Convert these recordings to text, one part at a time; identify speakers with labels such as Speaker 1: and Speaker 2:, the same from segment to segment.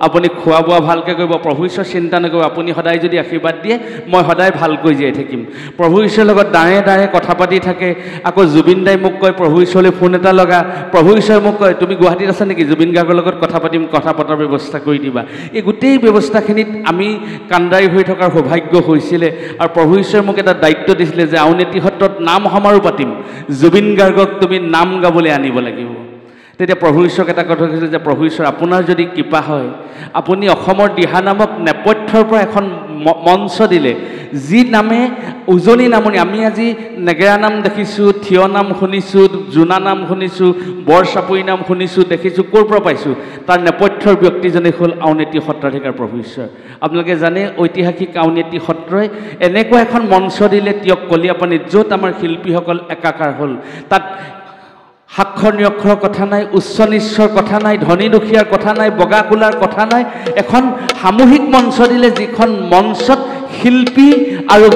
Speaker 1: আপুনি খোৱা বোৱা ভালকৈ কৰিব প্ৰভু ঈশ্বৰ চিন্তা নকৰিব আপুনি সদায় যদি আশীৰ্বাদ দিয়ে মই সদায় ভালকৈ জীয়াই থাকিম প্ৰভু ঈশ্বৰৰ লগত দাঁৰে দাঁৰে কথা পাতি থাকে আকৌ জুবিন দাই মোক কয় প্ৰভু ঈশ্বৰলৈ ফোন এটা লগা প্ৰভু ঈশ্বৰে মোক কয় তুমি গুৱাহাটীত আছা নেকি জুবিন গাৰ্গৰ লগত কথা পাতিম কথা পতাৰ ব্যৱস্থা কৰি দিবা এই গোটেই ব্যৱস্থাখিনিত আমি কাণ্ডাৰী হৈ থকাৰ সৌভাগ্য হৈছিলে আৰু প্ৰভু ঈশ্বৰে মোক এটা দায়িত্ব দিছিলে যে আউনীআটী সত্ৰত নাম সমাৰোহ পাতিম জুবিন গাৰ্গক তুমি নাম গাবলৈ আনিব লাগিব তেতিয়া প্ৰভু ঈশ্বৰক এটা কথা কৈছিল যে প্ৰভু ঈশ্বৰ আপোনাৰ যদি কৃপা হয় আপুনি অসমৰ দিহানামক নেপথ্যৰ পৰা এখন মঞ্চ দিলে যি নামে উজনি নামনি আমি আজি নেগেৰা নাম দেখিছোঁ থিয় নাম শুনিছোঁ জোনা নাম শুনিছোঁ বৰচাপৰি নাম শুনিছোঁ দেখিছোঁ ক'ৰ পৰা পাইছোঁ তাৰ নেপথ্যৰ ব্যক্তিজনে হ'ল আউনীআটী সত্ৰাধিকাৰ প্ৰভু ঈশ্বৰ আপোনালোকে জানে ঐতিহাসিক আউনীআটী সত্ৰই এনেকুৱা এখন মঞ্চ দিলে তিয়ক কলীয়াপানীত য'ত আমাৰ শিল্পীসকল একাকাৰ হ'ল তাত সাক্ষৰ নিৰক্ষৰৰ কথা নাই উচ্চ নিচ্চৰ কথা নাই ধনী দুখীয়াৰ কথা নাই বগা কোলাৰ কথা নাই এখন সামূহিক মঞ্চ দিলে যিখন মঞ্চত শিল্পী আৰু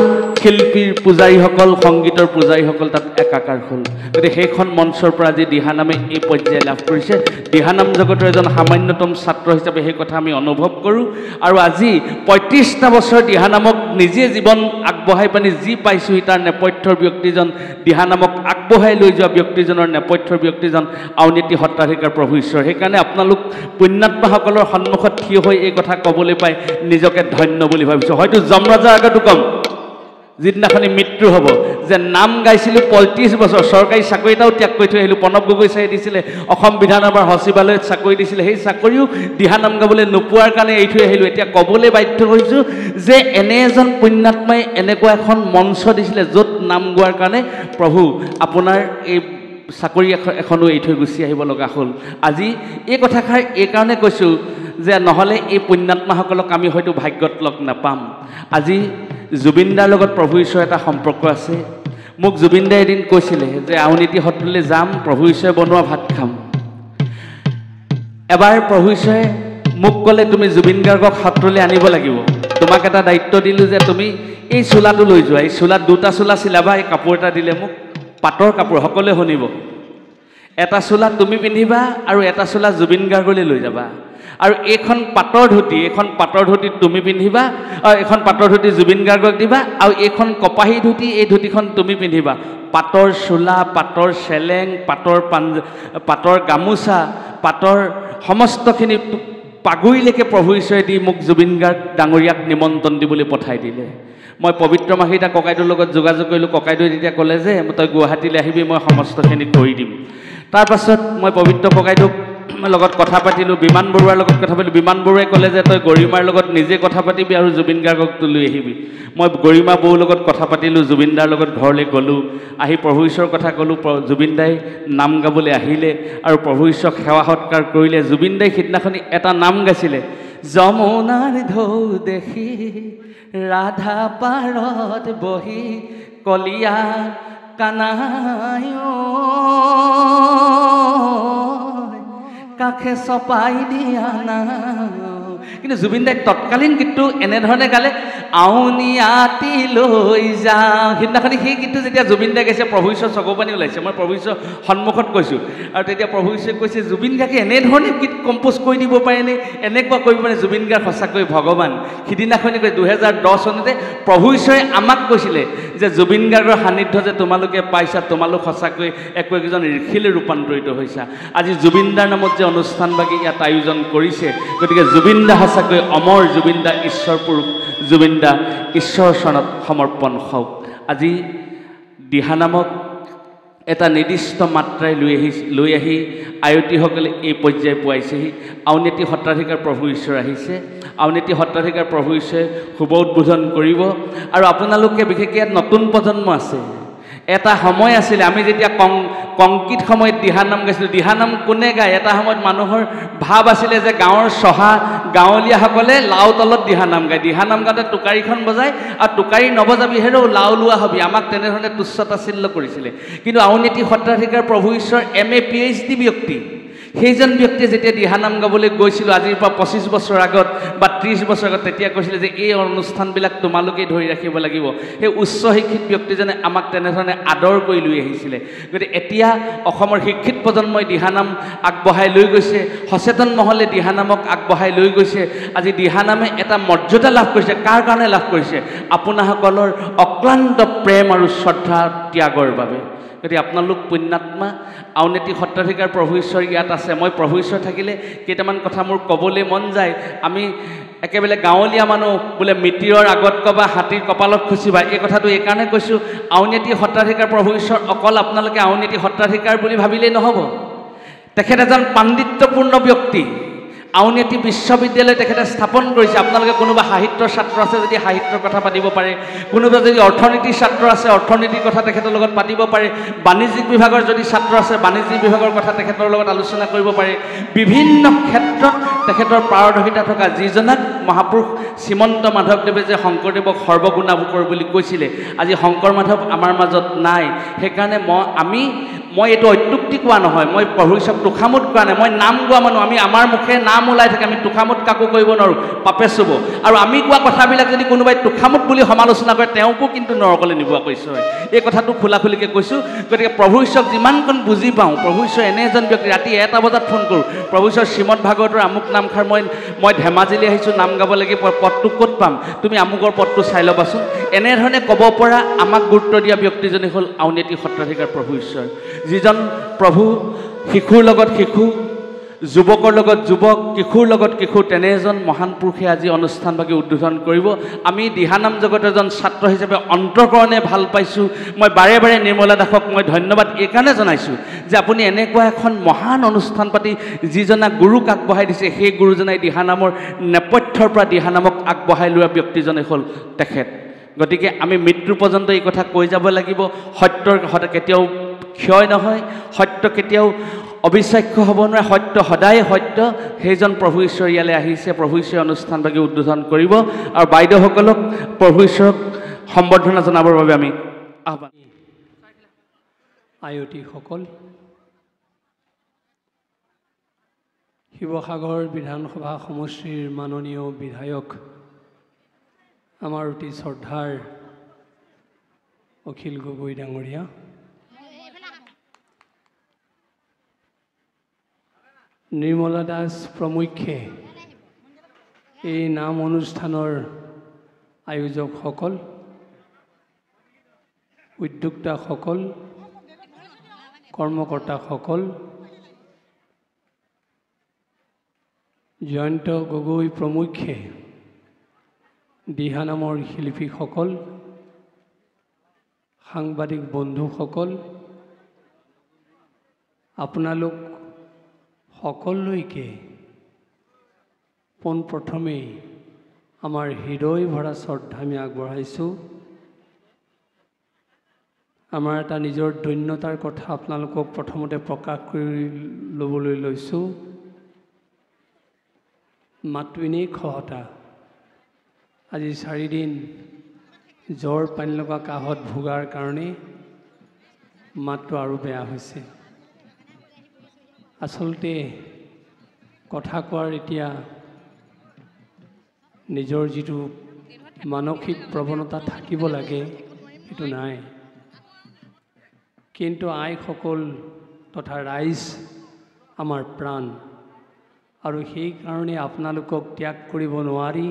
Speaker 1: শিল্পীৰ পূজাৰীসকল সংগীতৰ পূজাৰীসকল তাত একাকাৰ হ'ল গতিকে সেইখন মঞ্চৰ পৰা আজি দিহানামে এই পৰ্যায় লাভ কৰিছে দিহানাম জগতৰ এজন সামান্যতম ছাত্ৰ হিচাপে সেই কথা আমি অনুভৱ কৰোঁ আৰু আজি ৩৫টা বছৰ দিহানামক নিজে জীৱন আগবঢ়াই পানি যি পাইছোঁ তাৰ নেপথ্যৰ ব্যক্তিজন দিহানামক আগবঢ়াই লৈ যোৱা ব্যক্তিজনৰ নেপথ্যৰ ব্যক্তিজন আউনীআটী সত্ৰাধিকাৰ প্ৰভু ঈশ্বৰ সেইকাৰণে আপোনালোক পুণ্যাত্মাসকলৰ সন্মুখত থিয় হৈ এই কথা ক'বলৈ পাই নিজকে ধন্য বুলি ভাবিছোঁ হয়তো যমৰাজাৰ আগতো ক'ম যিদিনাখনি মৃত্যু হ'ব যে নাম গাইছিলোঁ ৩৫ বছৰ চৰকাৰী চাকৰি এটাও ত্যাগ কৰি থৈ আহিলোঁ প্ৰণৱ গগৈ ছাৰে দিছিলে অসম বিধানসভাৰ সচিবালয়ত চাকৰি দিছিলে সেই চাকৰিও দিহানাম গাবলৈ নোপোৱাৰ কাৰণে এৰি থৈ আহিলোঁ এতিয়া ক'বলৈ বাধ্য হৈছোঁ যে এনে এজন পুণ্যাত্মাই এনেকুৱা এখন মঞ্চ দিছিলে য'ত নাম গোৱাৰ কাৰণে প্ৰভু আপোনাৰ এই চাকৰি এখনো এৰি থৈ গুচি আহিব লগা হ'ল আজি এই কথাষাৰ এইকাৰণে কৈছোঁ যে নহ'লে এই পুণ্যাত্মাসকলক আমি হয়তো ভাগ্যত লগ নাপাম আজি জুবিন দাৰ লগত প্ৰভু ঈশ্বৰৰ এটা সম্পৰ্ক আছে মোক জুবিন দাই এদিন কৈছিলে যে আউনীআটী সত্ৰলৈ যাম প্ৰভু ঈশ্বৰে বনোৱা ভাত খাম এবাৰ প্ৰভু ঈশ্বৰে মোক ক'লে তুমি জুবিন গাৰ্গক সত্ৰলৈ আনিব লাগিব তোমাক এটা দায়িত্ব দিলোঁ যে তুমি এই চোলাটো লৈ যোৱা এই চোলাত দুটা চোলা চিলাবা এই কাপোৰ এটা দিলে মোক পাটৰ কাপোৰ সকলোৱে শুনিব এটা চোলা তুমি পিন্ধিবা আৰু এটা চোলা জুবিন গাৰ্গলৈ লৈ যাবা আৰু এইখন পাটৰ ধুতি তুমি পিন্ধিবা আৰু এখন পাটৰ ধুতি জুবিন গাৰ্গক দিবা আৰু এইখন কপাহী ধুতি এই ধুতিখন তুমি পিন্ধিবা পাটৰ চোলা পাটৰ চেলেং পাটৰ গামোচা পাটৰ সমস্তখিনি পাগুৰিলৈকে প্ৰভু ঈশ্বৰে দি মোক জুবিন গাৰ্গ ডাঙৰীয়াক নিমন্ত্ৰণ দিবলৈ পঠাই দিলে মই পবিত্ৰ মাহিতা ককাইদেউৰ লগত যোগাযোগ কৰিলোঁ ককাইদেউৱে তেতিয়া ক'লে যে তই গুৱাহাটীলৈ আহিবি মই সমস্তখিনি কৰি দিম তাৰপাছত মই পবিত্ৰ ককাইদেউক লগত কথা পাতিলোঁ বিমান বৰুৱাৰ লগত কথা পাতিলোঁ বিমান বৰুৱাই ক'লে যে তই গৰিমাৰ লগত নিজে কথা পাতিবি আৰু জুবিন গাৰ্গক লৈ আহিবি মই গৰিমা বৌৰ লগত কথা পাতিলোঁ জুবিন দাৰ লগত ঘৰলৈ গ'লোঁ আহি প্ৰভু ঈশ্বৰৰ কথা ক'লোঁ জুবিন দাই নাম গাবলৈ আহিলে আৰু প্ৰভু ঈশ্বৰক সেৱা সৎকাৰ কৰিলে জুবিন দাই সিদিনাখনি এটা নাম গাইছিলে যমুনাৰ ঢৌ দেখি ৰাধা পাৰত বহি কলিয়া কানাই কাষে চপাই দিয়া না কিন্তু জুবিন দাই তৎকালীন গীতটো এনেধৰণে গালে আউনীআটী লৈ যাওঁ সিদিনাখনি সেই গীতটো যেতিয়া জুবিন দাই গাইছে প্ৰভু ঈশ্বৰ চকুপানী ওলাইছে মই প্ৰভু ঈশ্বৰৰ সন্মুখত কৈছোঁ আৰু তেতিয়া প্ৰভু ঈশ্বৰে কৈছে জুবিন গাৰ্গে এনেধৰণে গীত কম্প'জ কৰি দিব পাৰেনে এনেকুৱা কৰিব মানে জুবিন গাৰ্গ সঁচাকৈ ভগৱান সিদিনাখনি কৈ 2010 চনতে প্ৰভু ঈশ্বৰে আমাক কৈছিলে যে জুবিন গাৰ্গৰ সান্নিধ্য যে তোমালোকে পাইছা তোমালোক সঁচাকৈ একজন ঋষিলৈ ৰূপান্তৰিত হৈছা আজি জুবিন দাৰ নামত যে অনুষ্ঠানভাগি ইয়াত আয়োজন কৰিছে গতিকে জুবিন দা সঁচাকৈ অমৰ জুবিন দা ঈশ্বৰ পুৰুষ জুবিন দা ঈশ্বৰৰ চৰণত সমৰ্পণ হওক আজি দিহানামক এটা নিৰ্দিষ্ট মাত্ৰাই লৈ আহি আয়তীসকলে এই পৰ্যায় পোৱাইছেহি আউনীআটী সত্ৰাধিকাৰ প্ৰভু ঈশ্বৰ আহিছে আউনীআটী সত্ৰাধিকাৰ প্ৰভু ঈশ্বৰে শুভ উদ্বোধন কৰিব আৰু আপোনালোকে বিশেষকৈ ইয়াত নতুন প্ৰজন্ম আছে এটা সময় আছিলে আমি যেতিয়া কংকিত সময়ত দিহানাম গাইছিলোঁ দিহানাম কোনে গায় এটা সময়ত মানুহৰ ভাৱ আছিলে যে গাঁৱৰ চহা গাঁৱলীয়াসকলে লাও তলত দিহানাম গায় দিহানাম গাওঁতে টোকাৰীখন বজায় আৰু টোকাৰী নবজাবি হেৰৌ লাও লোৱা হবি আমাক তেনেধৰণে তুচ্ছ তাচ্ছিল্য কৰিছিলে কিন্তু আউনীআটী সত্ৰাধিকাৰ প্ৰভু ঈশ্বৰ MA PhD ব্যক্তি সেইজন ব্যক্তিয়ে যেতিয়া দিহানাম গাবলৈ গৈছিলোঁ আজিৰ পৰা 25 বছৰ আগত বা 30 বছৰ আগত তেতিয়া কৈছিলে যে এই অনুষ্ঠানবিলাক তোমালোকেই ধৰি ৰাখিব লাগিব সেই উচ্চ শিক্ষিত ব্যক্তিজনে আমাক তেনেধৰণে আদৰ কৰি লৈ আহিছিলে গতিকে এতিয়া অসমৰ শিক্ষিত প্ৰজন্মই দিহানাম আগবঢ়াই লৈ গৈছে সচেতন মহলে দিহানামক আগবঢ়াই লৈ গৈছে আজি দিহানামে এটা মৰ্যাদা লাভ কৰিছে কাৰ কাৰণে লাভ কৰিছে আপোনাসকলৰ অক্লান্ত প্ৰেম আৰু শ্ৰদ্ধা ত্যাগৰ বাবে গতিকে আপোনালোক পুণ্যাত্মা আউনীআটী সত্ৰাধিকাৰ প্ৰভু ঈশ্বৰ ইয়াত আছে মই প্ৰভু ঈশ্বৰ থাকিলে কেইটামান কথা মোৰ ক'বলৈ মন যায় আমি একেবাৰে গাঁৱলীয়া মানুহ বোলে মিতিৰৰ আগত কবা হাতীৰ কপালত খুচিবা এই কথাটো এইকাৰণে কৈছোঁ আউনীআটী সত্ৰাধিকাৰ প্ৰভু ঈশ্বৰ অকল আপোনালোকে আউনীআটী সত্ৰাধিকাৰ বুলি ভাবিলেই নহ'ব তেখেত এজন পাণ্ডিত্যপূৰ্ণ ব্যক্তি আউনীআটী বিশ্ববিদ্যালয় তেখেতে স্থাপন কৰিছে আপোনালোকে কোনোবা সাহিত্যৰ ছাত্ৰ আছে যদি সাহিত্যৰ কথা পাতিব পাৰে কোনোবা যদি অৰ্থনীতিৰ ছাত্ৰ আছে অৰ্থনীতিৰ কথা তেখেতৰ লগত পাতিব পাৰে বাণিজ্যিক বিভাগৰ যদি ছাত্ৰ আছে বাণিজ্যিক বিভাগৰ কথা তেখেতৰ লগত আলোচনা কৰিব পাৰে বিভিন্ন ক্ষেত্ৰত তেখেতৰ পাৰদৰ্শিতা থকা যিজনাক মহাপুৰুষ শ্ৰীমন্ত মাধৱদেৱে যে শংকৰদেৱক সৰ্বগুণাৱকৰ বুলি কৈছিলে আজি শংকৰ মাধৱ আমাৰ মাজত নাই সেইকাৰণে মই এইটো অত্যুক্তি কোৱা নহয় মই প্ৰভু ঈশ্বৰক তোষামোদ কোৱা নাই মই নাম গোৱা মানুহ আমি আমাৰ মুখে নাম ওলাই থাকে আমি তোষামোদ কাকো কৰিব নোৱাৰোঁ পাপে চুব আৰু আমি কোৱা কথাবিলাক যদি কোনোবাই তোষামোদ বুলি সমালোচনা কৰে তেওঁকো কিন্তু নৰকলৈ নিবোৱা কৈছোঁ এই কথাটো খোলাখুলিকৈ কৈছোঁ গতিকে প্ৰভু ঈশ্বৰক যিমানকণ বুজি পাওঁ প্ৰভু ঈশ্বৰ এনে এজন ব্যক্তি ৰাতি 1টা বজাত ফোন কৰোঁ প্ৰভু ঈশ্বৰ শ্ৰীমদ ভাগৱতৰ আমুক নামষাৰ মই ধেমাজিলৈ আহিছোঁ নাম গাব লাগিব পদটো ক'ত পাম তুমি আমুকৰ পদটো চাই ল'বাচোন এনেধৰণে ক'ব পৰা আমাক গুৰুত্ব দিয়া ব্যক্তিজনে হ'ল আউনীআটী সত্ৰাধিকাৰ প্ৰভু ঈশ্বৰ যিজন প্ৰভু শিশুৰ লগত শিশু যুৱকৰ লগত যুৱক কিশোৰ লগত কিশোৰ তেনে এজন মহান পুৰুষে আজি অনুষ্ঠানভাগি উদ্বোধন কৰিব আমি দিহানাম জগতৰ এজন ছাত্ৰ হিচাপে অন্তৰকৰণে ভাল পাইছোঁ মই বাৰে বাৰে নিৰ্মলা দাসক মই ধন্যবাদ এইকাৰণে জনাইছোঁ যে আপুনি এনেকুৱা এখন মহান অনুষ্ঠান পাতি যিজনা গুৰুক আগবঢ়াই দিছে সেই গুৰুজনাই দিহানামৰ নেপথ্যৰ পৰা দিহানামক আগবঢ়াই লোৱা ব্যক্তিজনে হ'ল তেখেত গতিকে আমি মৃত্যু পৰ্যন্ত এই কথা কৈ যাব লাগিব সত্যৰ কেতিয়াও ক্ষয় নহয় সত্য কেতিয়াও অবিশ্বাস্য হ'ব নোৱাৰে সত্য সদায় সত্য সেইজন প্ৰভু ঈশ্বৰ ইয়ালৈ আহিছে প্ৰভু ঈশ্বৰে অনুষ্ঠানভাগি উদ্বোধন কৰিব আৰু বাইদেউসকলক প্ৰভু ঈশ্বৰক সম্বৰ্ধনা জনাবৰ বাবে আমি আহ্বান
Speaker 2: আয়তীসকল শিৱসাগৰ বিধানসভা সমষ্টিৰ মাননীয় বিধায়ক আমাৰ অতি শ্ৰদ্ধাৰ অখিল গগৈ ডাঙৰীয়া নিৰ্মলা দাস প্ৰমুখ্যে এই নাম অনুষ্ঠানৰ আয়োজকসকল উদ্যোক্তাসকল কৰ্মকৰ্তাসকল জয়ন্ত গগৈ প্ৰমুখ্যে দিহানামৰ শিল্পীসকল সাংবাদিক বন্ধুসকল আপোনালোক সকলোকে পোনপ্ৰথমেই আমাৰ হৃদয় ভৰা শ্ৰদ্ধা আমি আগবঢ়াইছোঁ আমাৰ এটা নিজৰ দৈন্যতাৰ কথা আপোনালোকক প্ৰথমতে প্ৰকাশ কৰি ল'বলৈ লৈছোঁ মাতটো এনেই খহটা আজি 4 দিন জ্বৰ পানী লগা কাহত ভোগাৰ কাৰণে মাতটো আৰু বেয়া হৈছে আচলতে কথা কোৱাৰ এতিয়া নিজৰ যিটো মানসিক প্ৰৱণতা থাকিব লাগে সেইটো নাই কিন্তু আইসকল তথা ৰাইজ আমাৰ প্ৰাণ আৰু সেই কাৰণে আপোনালোকক ত্যাগ কৰিব নোৱাৰি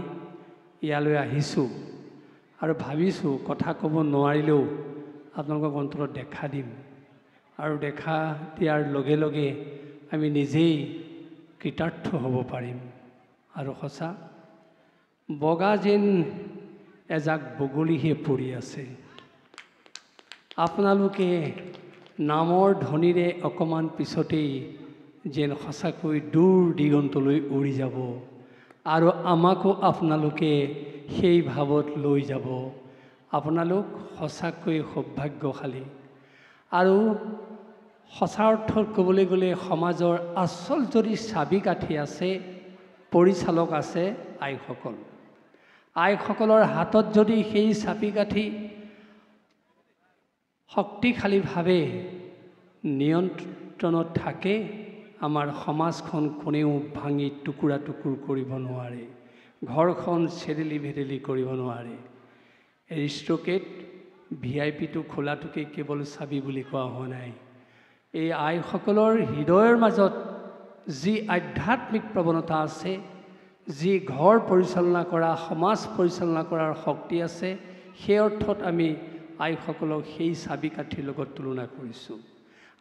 Speaker 2: ইয়ালৈ আহিছোঁ আৰু ভাবিছোঁ কথা ক'ব নোৱাৰিলেও আপোনালোকক অন্তৰত দেখা দিম আৰু দেখা দিয়াৰ লগে লগে আমি নিজেই কৃতাৰ্থ হ'ব পাৰিম আৰু সঁচা বগা যেন এজাক বগলীহে পৰি আছে আপোনালোকে নামৰ ধ্বনিৰে অকণমান পিছতেই যেন সঁচাকৈ দূৰ দিগন্তলৈ উৰি যাব আৰু আমাকো আপোনালোকে সেই ভাৱত লৈ যাব আপোনালোক সঁচাকৈ সৌভাগ্যশালী আৰু সঁচা অৰ্থত ক'বলৈ গ'লে সমাজৰ আচল যদি চাবিকাঠি আছে পৰিচালক আছে আইসকলৰ হাতত যদি সেই চাবিকাঠি শক্তিশালীভাৱে নিয়ন্ত্ৰণত থাকে আমাৰ সমাজখন কোনেও ভাঙি টুকুৰা টুকুৰ কৰিব নোৱাৰে ঘৰখন চেৰেলি ভেৰেলি কৰিব নোৱাৰে। এৰিষ্ট্ৰকেট VIP-টো খোলাটোকে কেৱল চাবি বুলি কোৱা হোৱা নাই। এই আইসকলৰ হৃদয়ৰ মাজত যি আধ্যাত্মিক প্ৰৱণতা আছে, যি ঘৰ পৰিচালনা কৰা, সমাজ পৰিচালনা কৰাৰ শক্তি আছে, সেই অৰ্থত আমি আইসকলক সেই চাবি কাঠিৰ লগত তুলনা কৰিছোঁ।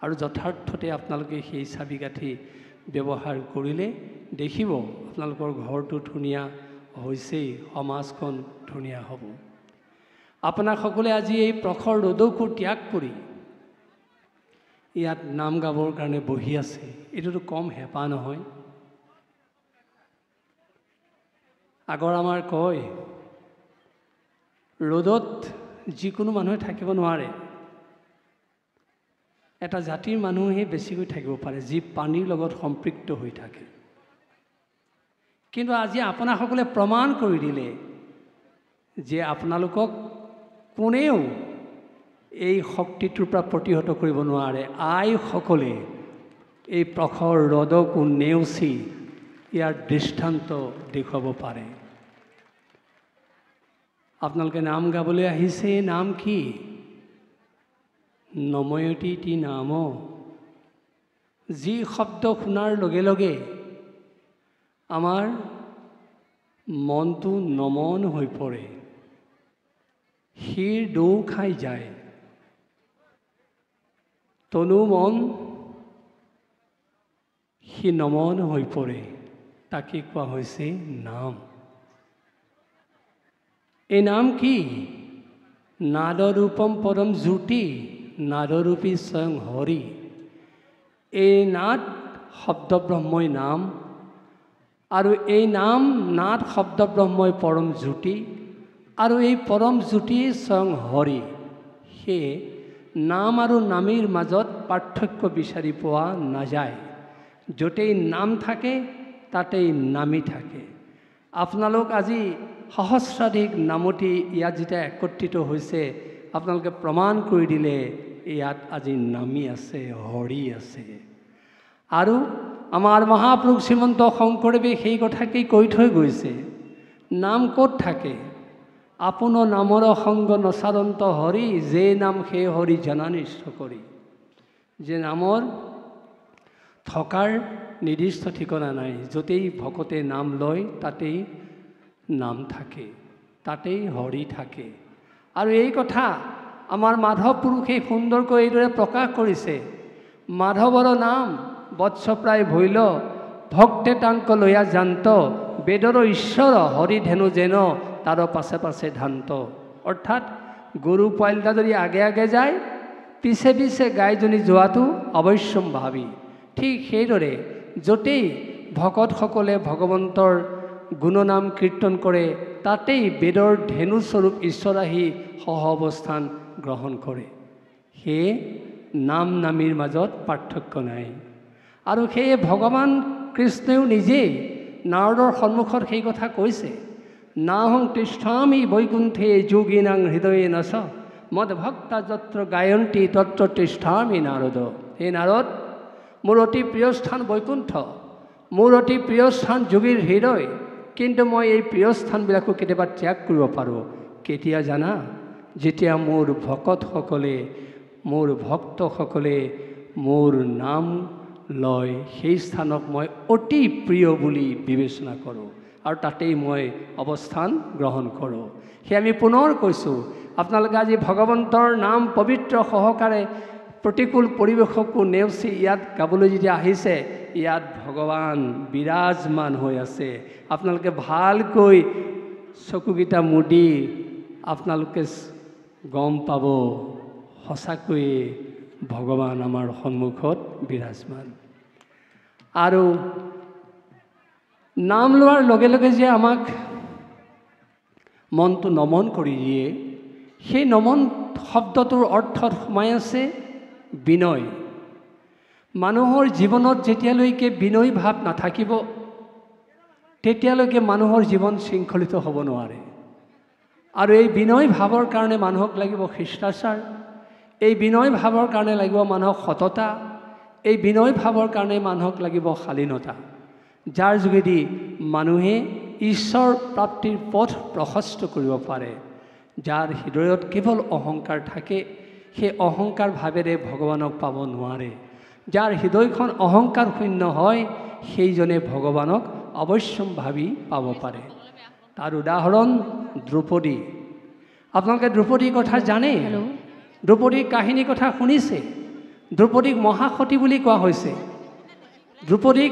Speaker 2: আৰু যথাৰ্থতে আপোনালোকে সেই চাবি কাঠি ব্যৱহাৰ কৰিলে দেখিব আপোনালোকৰ ঘৰটো ধুনীয়া হৈছেই, সমাজখন ধুনীয়া হ'ব। আপোনাক সকলোৱে আজি এই প্ৰখৰ ৰ'দকো ত্যাগ কৰি ইয়াত নাম গাবৰ কাৰণে বহি আছে, এইটোতো কম হেঁপাহ নহয়। আগৰ আমাৰ কয় ৰ'দত যিকোনো মানুহে থাকিব নোৱাৰে, এটা জাতিৰ মানুহে বেছিকৈ থাকিব পাৰে যি পানীৰ লগত সম্পৃক্ত হৈ থাকে। কিন্তু আজি আপোনাসকলে প্ৰমাণ কৰি দিলে যে আপোনালোকক কোনেও এই শক্তিটোৰ পৰা প্ৰতিহত কৰিব নোৱাৰে। আইসকলে এই প্ৰখৰ ৰ'দকো নেওচি ইয়াৰ দৃষ্টান্ত দেখুৱাব পাৰে। আপোনালোকে নাম গাবলৈ আহিছে, নাম কি? নময়তি নাম। যি শব্দ শুনাৰ লগে লগে আমাৰ মনটো নমন হৈ পৰে, শিৰ দৌ খাই যায়, তনু মন সি নমন হৈ পৰে, তাকে কোৱা হৈছে নাম। এই নাম কি? নাদৰূপম পৰম জ্যোতি, নাদৰূপী স্বয়ং হৰি। এই নাদ শব্দ ব্ৰহ্মই নাম, আৰু এই নাম নাদ শব্দ ব্ৰহ্মই পৰম জ্যোতি, আৰু এই পৰম জ্যোতি স্বয়ং হৰি। সেয়ে নাম আৰু নামীৰ মাজত পাৰ্থক্য বিচাৰি পোৱা নাযায়। য'তেই নাম থাকে তাতেই নামী থাকে। আপোনালোক আজি সহস্ৰাধিক নামতি ইয়াত যেতিয়া একত্ৰিত হৈছে, আপোনালোকে প্ৰমাণ কৰি দিলে ইয়াত আজি নামী আছে, হৰি আছে। আৰু আমাৰ মহাপুৰুষ শ্ৰীমন্ত শংকৰদেৱে সেই কথাকেই কৈ থৈ গৈছে, নাম ক'ত থাকে? আপোন নামৰ সংগ নচাৰন্ত হৰি, যে নাম সেই হৰি জনানিষ্ঠ কৰি। যে নামৰ থকাৰ নিৰ্দিষ্ট ঠিকনা নাই, য'তেই ভকতে নাম লয় তাতেই নাম থাকে, তাতেই হৰি থাকে। আৰু এই কথা আমাৰ মাধৱ পুৰুষে সুন্দৰকৈ এইদৰে প্ৰকাশ কৰিছে, মাধৱৰ নাম বৎস প্ৰায় ভৈল, ভক্তে তাংক লয়া জান্ত, বেদৰ ঈশ্বৰ হৰি ধেনু যেন তাৰ পাছে পাছে ধান্ত। অৰ্থাৎ গৰু পোৱালিটা যদি আগে আগে যায়, পিছে পিছে গাইজনী যোৱাটো অৱশ্যম্ভাৱী। ঠিক সেইদৰে য'তেই ভকতসকলে ভগৱন্তৰ গুণনাম কীৰ্তন কৰে, তাতেই বেদৰ ধেনুস্বৰূপ ঈশ্বৰ আহি সহ অৱস্থান গ্ৰহণ কৰে। সেয়ে নাম নামীৰ মাজত পাৰ্থক্য নাই। আৰু সেয়ে ভগৱান কৃষ্ণও নিজেই নাৰদৰ সন্মুখত সেই কথা কৈছে, নাহং তিষ্ঠামি বৈকুণ্ঠে যোগীনাং হৃদয়ে নচ, মদ ভক্তা যত্ৰ গায়ন্তী তত্ৰ তিষ্ঠামি নাৰদ। হে নাৰদ, মোৰ অতি প্ৰিয় স্থান বৈকুণ্ঠ, মোৰ অতি প্ৰিয় স্থান যোগীৰ হৃদয়, কিন্তু মই এই প্ৰিয় স্থানবিলাকো কেতিয়াবা ত্যাগ কৰিব পাৰোঁ। কেতিয়া জানা? যেতিয়া মোৰ ভকতসকলে, মোৰ ভক্তসকলে মোৰ নাম লয়, সেই স্থানক মই অতি প্ৰিয় বুলি বিবেচনা কৰোঁ আৰু তাতেই মই অৱস্থান গ্ৰহণ কৰোঁ। সেয়ে আমি পুনৰ কৈছোঁ, আপোনালোকে আজি ভগৱন্তৰ নাম পবিত্ৰ সহকাৰে প্ৰতিকূল পৰিৱেশকো নেওচি ইয়াত গাবলৈ যেতিয়া আহিছে, ইয়াত ভগৱান বিৰাজমান হৈ আছে। আপোনালোকে ভালকৈ চকুকেইটা মুদি আপোনালোকে গম পাব, সঁচাকৈয়ে ভগৱান আমাৰ সন্মুখত বিৰাজমান। আৰু নাম লোৱাৰ লগে লগে যে আমাক মনটো নমন কৰি দিয়ে, সেই নমন শব্দটোৰ অৰ্থত সোমাই আছে বিনয়। মানুহৰ জীৱনত যেতিয়ালৈকে বিনয় ভাৱ নাথাকিব, তেতিয়ালৈকে মানুহৰ জীৱন শৃংখলিত হ'ব নোৱাৰে। আৰু এই বিনয় ভাৱৰ কাৰণে মানুহক লাগিব শিষ্টাচাৰ, এই বিনয় ভাৱৰ কাৰণে লাগিব মানুহক সততা, এই বিনয় ভাৱৰ কাৰণে মানুহক লাগিব শালীনতা, যাৰ যোগেদি মানুহে ঈশ্বৰ প্ৰাপ্তিৰ পথ প্ৰশস্ত কৰিব পাৰে। যাৰ হৃদয়ত কেৱল অহংকাৰ থাকে, সেই অহংকাৰ ভাৱেৰে ভগৱানক পাব নোৱাৰে। যাৰ হৃদয়খন অহংকাৰ শূন্য হয়, সেইজনে ভগৱানক অৱশ্যম্ভাৱী পাব পাৰে। তাৰ উদাহৰণ দ্ৰৌপদী। আপোনালোকে দ্ৰৌপদীৰ কথা জানে, দ্ৰৌপদীৰ কাহিনীৰ কথা শুনিছে। দ্ৰৌপদীক মহাসতী বুলি কোৱা হৈছে, দ্ৰৌপদীক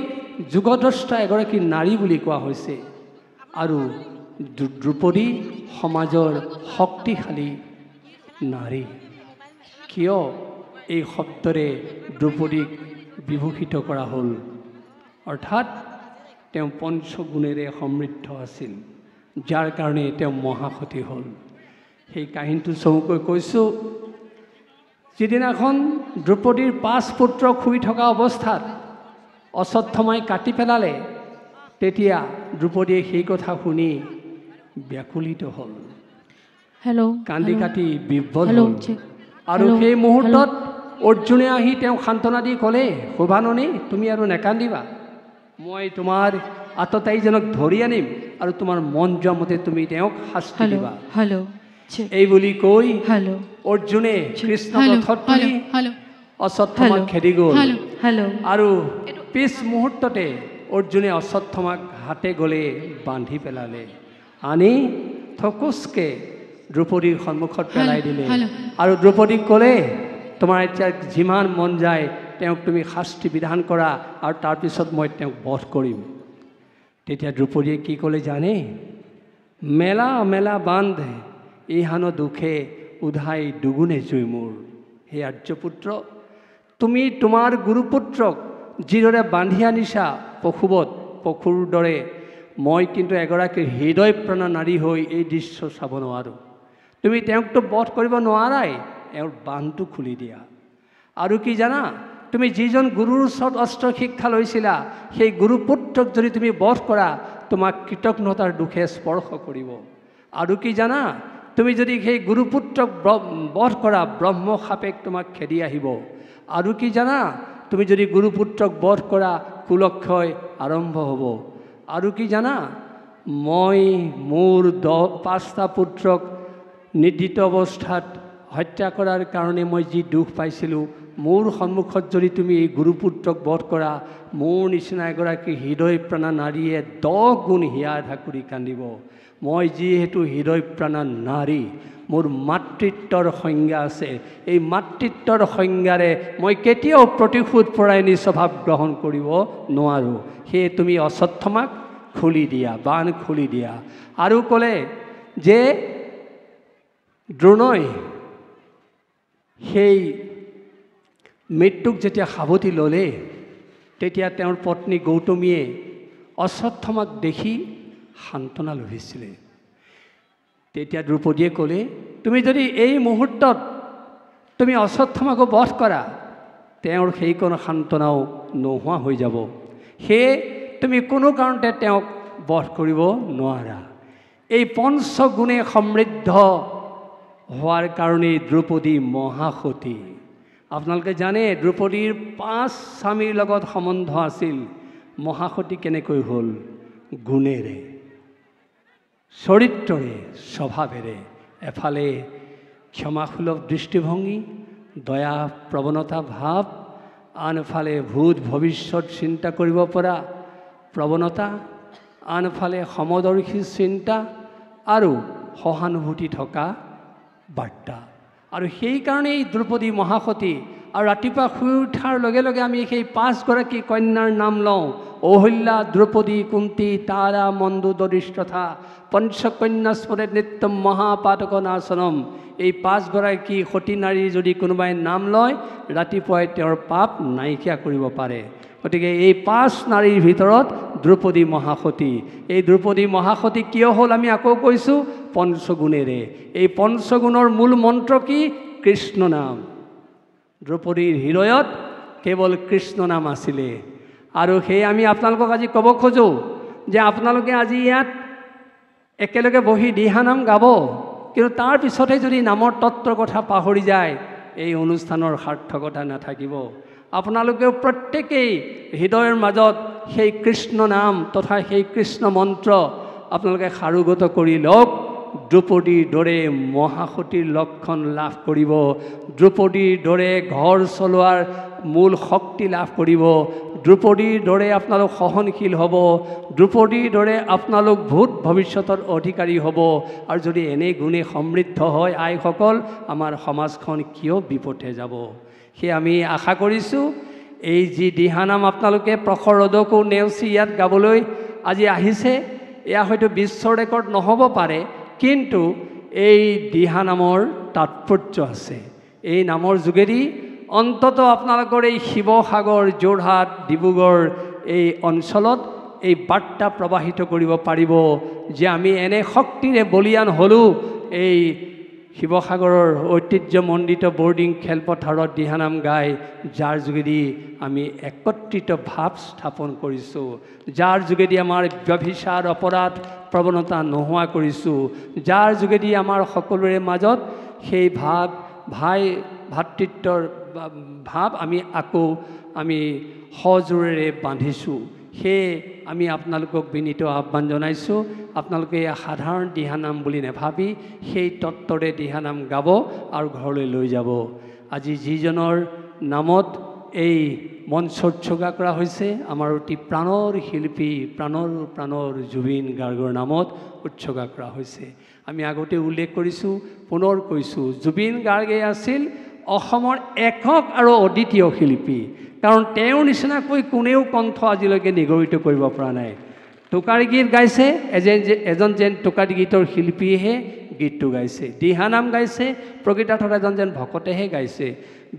Speaker 2: যুগদ্ৰষ্টা এগৰাকী নাৰী বুলি কোৱা হৈছে, আৰু দ্ৰৌপদী সমাজৰ শক্তিশালী নাৰী। কিয় এই শব্দৰে দ্ৰৌপদীক বিভূষিত কৰা হ'ল? অৰ্থাৎ তেওঁ পঞ্চগুণেৰে সমৃদ্ধ আছিল, যাৰ কাৰণে তেওঁ মহাসতী হ'ল। সেই কাহিনীটো চমুকৈ কৈছোঁ। যিদিনাখন দ্ৰৌপদীৰ 5 পুত্ৰক শুই থকা অৱস্থাত অশ্বত্থামাই কাটি পেলালে, তেতিয়া দ্ৰৌপদীয়ে সেই কথা শুনি ব্যাকুলিত হ'ল, কান্দি কাটি বিহ্বল হ'ল। আৰু সেই মুহূৰ্তত অৰ্জুনে আহি তেওঁক সান্তনা দি ক'লে, শোভাননী, তুমি আৰু নেকান্দিবা, মই তোমাৰ আততায়ীজনক ধৰি আনিম আৰু তোমাৰ মন যোৱা মতে তুমি তেওঁক শাস্তি দিবা। এই বুলি কৈ অৰ্জুনে কৃষ্ণক ৰথত তুলি অশ্বত্থামাক খেদি গ'ল। আৰু পিছ মুহূৰ্ততে অৰ্জুনে অশ্বত্থামাক হাতে গলে বান্ধি পেলালে, আনি থকুচকে দ্ৰৌপদীৰ সন্মুখত পেলাই দিলে। আৰু দ্ৰৌপদীক ক'লে, তোমাৰ এতিয়া যিমান মন যায় তেওঁক তুমি শাস্তি বিধান কৰা, আৰু তাৰপিছত মই তেওঁক বধ কৰিম। তেতিয়া দ্ৰৌপদীয়ে কি ক'লে জানে? মেলা মেলা বান্ধ ইহানো দুখে উধাই দুগুণে জুই মোৰ। হে আৰ্যপুত্ৰ, তুমি তোমাৰ গুৰুপুত্ৰক যিদৰে বান্ধি আনিছা পশুবত, পশুৰ দৰে, মই কিন্তু এগৰাকী হৃদয় প্ৰাণা নাৰী হৈ এই দৃশ্য চাব নোৱাৰোঁ। তুমি তেওঁকতো বধ কৰিব নোৱাৰাই, এওঁৰ বান্ধটো খুলি দিয়া। আৰু কি জানা, তুমি যিজন গুৰুৰ ওচৰত অস্ত্ৰ শিক্ষা লৈছিলা, সেই গুৰুপুত্ৰক যদি তুমি বধ কৰা, তোমাক কৃতজ্ঞতাৰ দুখে স্পৰ্শ কৰিব। আৰু কি জানা, তুমি যদি সেই গুৰুপুত্ৰক বধ কৰা, ব্ৰহ্মসাপেক তোমাক খেদি আহিব। আৰু কি জানা, তুমি যদি গুৰুপুত্ৰক বধ কৰা, কুলক্ষয় আৰম্ভ হ'ব। আৰু কি জানা, মই মোৰ 5টা পুত্ৰক নিৰ্দিষ্ট অৱস্থাত হত্যা কৰাৰ কাৰণে মই যি দুখ পাইছিলোঁ, মোৰ সন্মুখত যদি তুমি এই গুৰুপুত্ৰক বধ কৰা, মোৰ নিচিনা এগৰাকী হৃদয় প্ৰাণা নাৰীয়ে 10 গুণ হিয়া ধাকুৰি কান্দিব। মই যিহেতু হৃদয় প্ৰাণা নাৰী, মোৰ মাতৃত্বৰ সংজ্ঞা আছে, এই মাতৃত্বৰ সংজ্ঞাৰে মই কেতিয়াও প্ৰতিশোধ পৰায়ণী স্বভাৱ গ্ৰহণ কৰিব নোৱাৰোঁ। সেয়ে তুমি অশ্বত্থামাক খুলি দিয়া, বান খুলি দিয়া। আৰু ক'লে যে দ্ৰোণই সেই মৃত্যুক যেতিয়া সাৱটি ল'লে, তেতিয়া তেওঁৰ পত্নী গৌতমীয়ে অশ্বত্থামাক দেখি সান্তনা লভিছিলে। তেতিয়া দ্ৰৌপদীয়ে ক'লে, তুমি যদি এই মুহূৰ্তত তুমি অশ্বত্থামাকো বধ কৰা, তেওঁৰ সেইকণ সান্তনাও নোহোৱা হৈ যাব। সেয়ে তুমি কোনো কাৰণতে তেওঁক বধ কৰিব নোৱাৰা। এই পঞ্চগুণে সমৃদ্ধ হোৱাৰ কাৰণেই দ্ৰৌপদী মহাসতী। আপোনালোকে জানে দ্ৰৌপদীৰ 5 স্বামীৰ লগত সম্বন্ধ আছিল। মহাসতী কেনেকৈ হ'ল? গুণেৰে, চৰিত্ৰৰে, স্বভাৱেৰে। এফালে ক্ষমাসুলভ দৃষ্টিভংগী, দয়া প্ৰৱণতা ভাৱ, আনফালে ভূত ভৱিষ্যত চিন্তা কৰিব পৰা প্ৰৱণতা, আনফালে সমদৰ্শী চিন্তা আৰু সহানুভূতি থকা বাৰ্তা। আৰু সেইকাৰণেই দ্ৰৌপদী মহাসতী। আৰু ৰাতিপুৱা শুই উঠাৰ লগে লগে আমি সেই 5গৰাকী কন্যাৰ নাম লওঁ, অহল্যা, দ্ৰৌপদী, কুন্তী, তাৰা, মন্দু, দৰিষ্ট্ৰথা, পঞ্চকন্যা স্মৰে নিত্যম মহাপাতক নাশনম। এই 5গৰাকী সতী নাৰীৰ যদি কোনোবাই নাম লয়, ৰাতিপুৱাই তেওঁৰ পাপ নাইকিয়া কৰিব পাৰে। গতিকে এই 5 নাৰীৰ ভিতৰত দ্ৰৌপদী মহাসতী। এই দ্ৰৌপদী মহাসতী কিয় হ'ল আমি আকৌ কৈছোঁ, পঞ্চগুণেৰে। এই পঞ্চগুণৰ মূল মন্ত্ৰ কি? কৃষ্ণ নাম। দ্ৰৌপদীৰ হৃদয়ত কেৱল কৃষ্ণ নাম আছিলে। আৰু সেয়ে আমি আপোনালোকক আজি ক'ব খোজোঁ যে আপোনালোকে আজি ইয়াত একেলগে বহি দিহানাম গাব, কিন্তু তাৰ পিছতে যদি নামৰ তত্ত্বৰ কথা পাহৰি যায়, এই অনুষ্ঠানৰ সাৰ্থকতা নাথাকিব। আপোনালোকেও প্ৰত্যেকেই হৃদয়ৰ মাজত সেই কৃষ্ণ নাম তথা সেই কৃষ্ণ মন্ত্ৰ আপোনালোকে সাৰোগত কৰি লওক। দ্ৰৌপদীৰ দৰে মহাসতীৰ লক্ষণ লাভ কৰিব, দ্ৰৌপদীৰ দৰে ঘৰ চলোৱাৰ মূল শক্তি লাভ কৰিব, দ্ৰৌপদীৰ দৰে আপোনালোক সহনশীল হ'ব, দ্ৰৌপদীৰ দৰে আপোনালোক ভূত ভৱিষ্যতৰ অধিকাৰী হ'ব। আৰু যদি এনে গুণে সমৃদ্ধ হয় আইসকল, আমাৰ সমাজখন কিয় বিপথে যাব। সেয়ে আমি আশা কৰিছোঁ এই যি দিহানাম আপোনালোকে প্ৰখৰ ৰ'দকো নেওচি ইয়াত গাবলৈ আজি আহিছে, এয়া হয়তো বিশ্ব ৰেকৰ্ড নহ'ব পাৰে, কিন্তু এই দিহানামৰ তাৎপৰ্য আছে। এই নামৰ যোগেদি অন্তত আপোনালোকৰ এই শিৱসাগৰ, যোৰহাট, ডিব্ৰুগড় এই অঞ্চলত এই বাৰ্তা প্ৰবাহিত কৰিব পাৰিব যে আমি এনে শক্তিৰে বলিয়ান হ'লোঁ এই শিৱসাগৰৰ ঐতিহ্যমণ্ডিত বৰ্ডিং খেলপথাৰত দিহানাম গাই, যাৰ যোগেদি আমি একত্ৰিত ভাৱ স্থাপন কৰিছোঁ, যাৰ যোগেদি আমাৰ ব্যভিচাৰ অপৰাধ প্ৰৱণতা নোহোৱা কৰিছোঁ, যাৰ যোগেদি আমাৰ সকলোৰে মাজত সেই ভাতৃত্বৰ ভাৱ আমি সজোৰেৰে বান্ধিছোঁ। সেয়ে আমি আপোনালোকক বিনীত আহ্বান জনাইছোঁ, আপোনালোকে সাধাৰণ দিহানাম বুলি নাভাবি সেই তত্ত্বৰে দিহানাম গাব আৰু ঘৰলৈ লৈ যাব। আজি যিজনৰ নামত এই মঞ্চ উৎসৰ্গা কৰা হৈছে, আমাৰ অতি প্ৰাণৰ শিল্পী, প্ৰাণৰ জুবিন গাৰ্গৰ নামত উৎসৰ্গা কৰা হৈছে। আমি আগতে উল্লেখ কৰিছোঁ, পুনৰ কৈছোঁ, জুবিন গাৰ্গে আছিল অসমৰ একক আৰু অদ্বিতীয় শিল্পী। কাৰণ তেওঁৰ নিচিনাকৈ কোনেও কণ্ঠ আজিলৈকে নিগৰিত কৰিব পৰা নাই। টোকাৰী গীত গাইছে এজন যেন টোকাৰী গীতৰ শিল্পীয়েহে গীতটো গাইছে, দিহানাম গাইছে প্ৰকৃতাৰ্থত এজন যেন ভকতেহে গাইছে,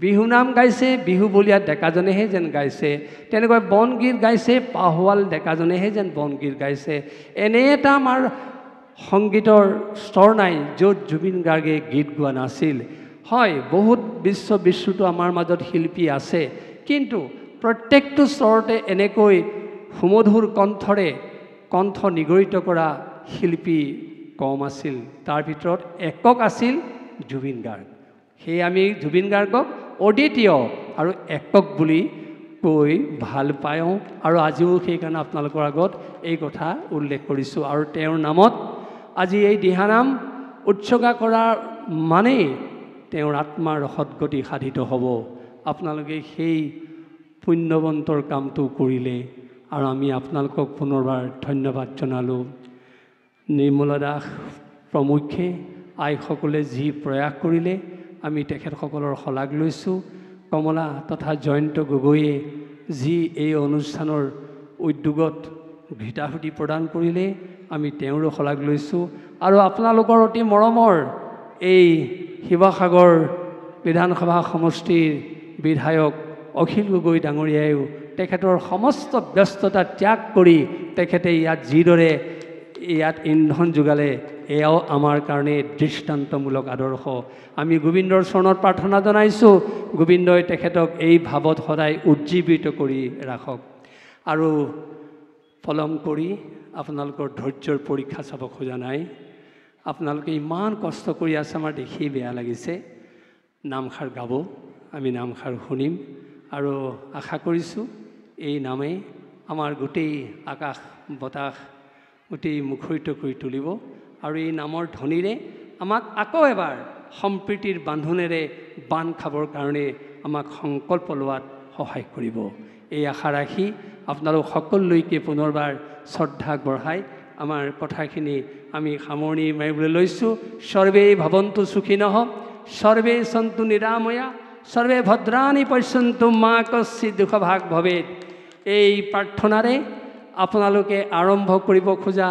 Speaker 2: বিহুনাম গাইছে বিহু বলীয়া ডেকাজনেহে যেন গাইছে, তেনেকৈ বনগীত গাইছে পাহোৱাল ডেকাজনেহে যেন বনগীত গাইছে। এনে এটা আমাৰ সংগীতৰ স্তৰ নাই য'ত জুবিন গাৰ্গে গীত গোৱা নাছিল। হয়, বহুত বিশ্বতো আমাৰ মাজত শিল্পী আছে, কিন্তু প্ৰত্যেকটো স্তৰতে এনেকৈ সুমধুৰ কণ্ঠৰে কণ্ঠ নিগৰিত কৰা শিল্পী কম আছিল। তাৰ ভিতৰত একক আছিল জুবিন গাৰ্গ। সেয়ে আমি জুবিন গাৰ্গক অদ্বিতীয় আৰু একক বুলি কৈ ভাল পাওঁ, আৰু আজিও সেইকাৰণে আপোনালোকৰ আগত এই কথা উল্লেখ কৰিছোঁ। আৰু তেওঁৰ নামত আজি এই দিহানাম উৎসৰ্গা কৰাৰ মানেই তেওঁৰ আত্মাৰ সদ্গতি সাধিত হ'ব। আপোনালোকে সেই পুণ্যৱন্তৰ কামটো কৰিলে, আৰু আমি আপোনালোকক পুনৰবাৰ ধন্যবাদ জনালোঁ। নিৰ্মলা দাস প্ৰমুখ্যে আইসকলে যি প্ৰয়াস কৰিলে আমি তেখেতসকলৰ শলাগ লৈছোঁ। কমলা তথা জয়ন্ত গগৈয়ে যি এই অনুষ্ঠানৰ উদ্যোগত ভিটাভুটি প্ৰদান কৰিলে আমি তেওঁৰো শলাগ লৈছোঁ। আৰু আপোনালোকৰ অতি মৰমৰ এই শিৱসাগৰ বিধানসভা সমষ্টিৰ বিধায়ক অখিল গগৈ ডাঙৰীয়ায়ো তেখেতৰ সমস্ত ব্যস্ততা ত্যাগ কৰি তেখেতে ইয়াত যিদৰে ইন্ধন যোগালে, এয়াও আমাৰ কাৰণে দৃষ্টান্তমূলক আদৰ্শ। আমি গোবিন্দৰ চৰণত প্ৰাৰ্থনা জনাইছোঁ, গোবিন্দই তেখেতক এই ভাৱত সদায় উজ্জীৱিত কৰি ৰাখক। আৰু পলম কৰি আপোনালোকৰ ধৈৰ্যৰ পৰীক্ষা চাব খোজা নাই। আপোনালোকে ইমান কষ্ট কৰি আছে, আমাৰ দেখি বেয়া লাগিছে। নামষাৰ গাব, আমি নামষাৰ শুনিম, আৰু আশা কৰিছোঁ এই নামেই আমাৰ গোটেই আকাশ বতাহ গোটেই মুখৰিত কৰি তুলিব, আৰু এই নামৰ ধ্বনিৰে আমাক আকৌ এবাৰ সম্প্ৰীতিৰ বান্ধোনেৰে বান্ধ খাবৰ কাৰণে আমাক সংকল্প লোৱাত সহায় কৰিব। এই আশা ৰাখি আপোনালোক সকলোলৈকে পুনৰবাৰ শ্ৰদ্ধা বঢ়াই আমাৰ কথাখিনি আমি সামৰণি মাৰিবলৈ লৈছোঁ। সৰ্বে ভৱন্তু সুখিনঃ, সৰ্বে সন্তু নিৰাময়া, সৰ্বে ভদ্ৰাণি পশ্যন্তু মা কশ্চিৎ দুঃখভাগ ভৱেৎ। এই প্ৰাৰ্থনাৰে আপোনালোকে আৰম্ভ কৰিব খোজা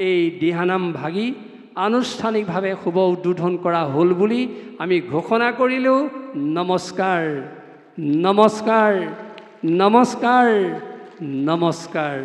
Speaker 2: এই দিহানাম ভাগি আনুষ্ঠানিকভাৱে শুভ উদ্বোধন কৰা হ'ল বুলি আমি ঘোষণা কৰিলোঁ। নমস্কাৰ, নমস্কাৰ, নমস্কাৰ, নমস্কাৰ।